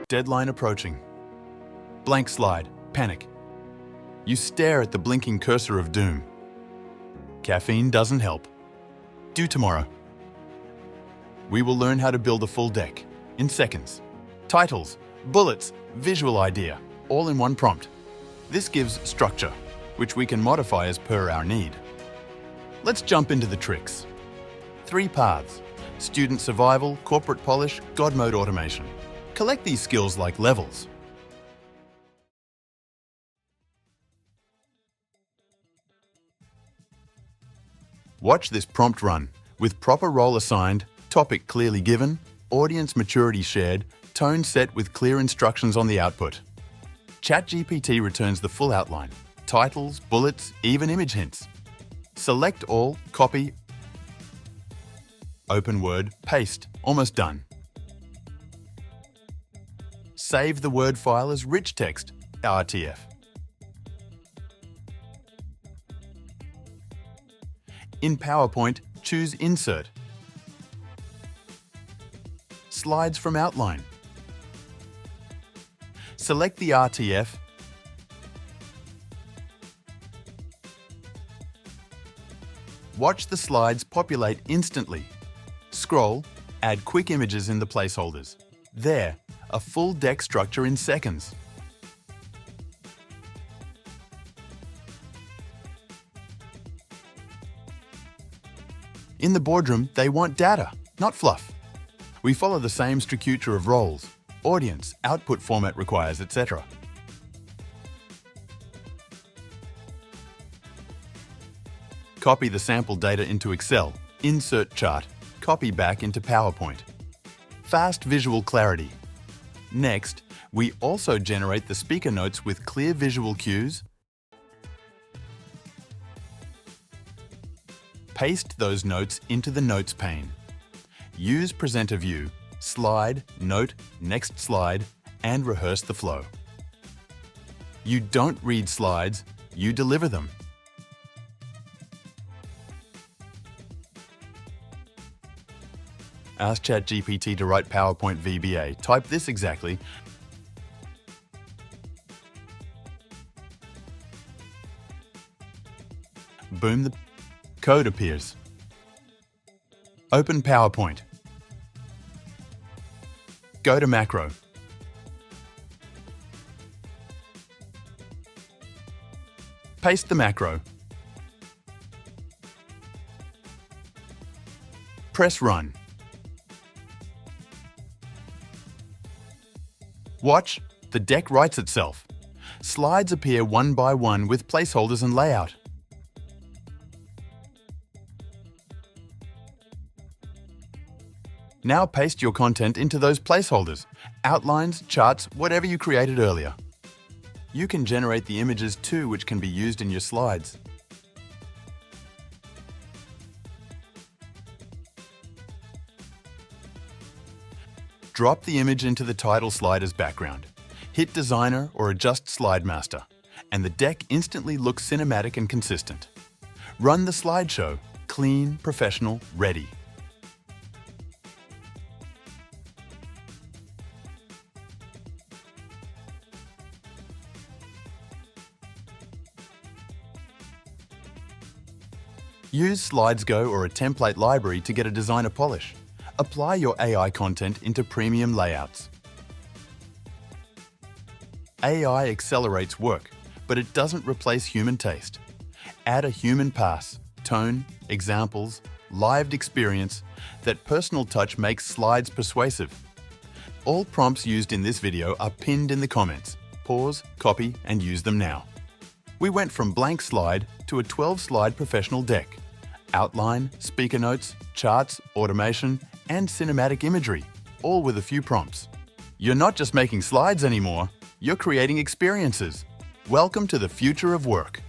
Deadline approaching. Blank slide. Panic. You stare at the blinking cursor of doom. Caffeine doesn't help. Due tomorrow. We will learn how to build a full deck in seconds. Titles, bullets, visual idea, all in one prompt. This gives structure, which we can modify as per our need. Let's jump into the tricks. 3 paths: student survival, corporate polish, God Mode automation. Collect these skills like levels. Watch this prompt run, with proper role assigned, topic clearly given, audience maturity shared, tone set with clear instructions on the output. ChatGPT returns the full outline, titles, bullets, even image hints. Select all, copy, open Word, paste, almost done. Save the Word file as rich text, RTF. In PowerPoint, choose Insert. Slides from outline. Select the RTF. Watch the slides populate instantly. Scroll, add quick images in the placeholders. There, a full deck structure in seconds. In the boardroom, they want data, not fluff. We follow the same structure of roles, audience, output format requires, etc. Copy the sample data into Excel, insert chart, copy back into PowerPoint. Fast visual clarity. Next, we also generate the speaker notes with clear visual cues. Paste those notes into the Notes pane. Use Presenter View, slide, note, next slide, and rehearse the flow. You don't read slides, you deliver them. Ask ChatGPT to write PowerPoint VBA. Type this exactly. Boom, the code appears. Open PowerPoint. Go to Macro. Paste the macro. Press Run. Watch, the deck writes itself. Slides appear one by one with placeholders and layout. Now paste your content into those placeholders, outlines, charts, whatever you created earlier. You can generate the images too, which can be used in your slides. Drop the image into the title slide as background. Hit Designer or adjust Slide Master, and the deck instantly looks cinematic and consistent. Run the slideshow, clean, professional, ready. Use SlidesGo or a template library to get a designer polish. Apply your AI content into premium layouts. AI accelerates work, but it doesn't replace human taste. Add a human pass, tone, examples, lived experience. That personal touch makes slides persuasive. All prompts used in this video are pinned in the comments. Pause, copy, and use them now. We went from blank slide to a 12-slide professional deck. Outline, speaker notes, charts, automation, and cinematic imagery, all with a few prompts. You're not just making slides anymore, you're creating experiences. Welcome to the future of work.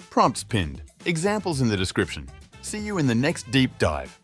Prompts pinned, examples in the description. See you in the next deep dive.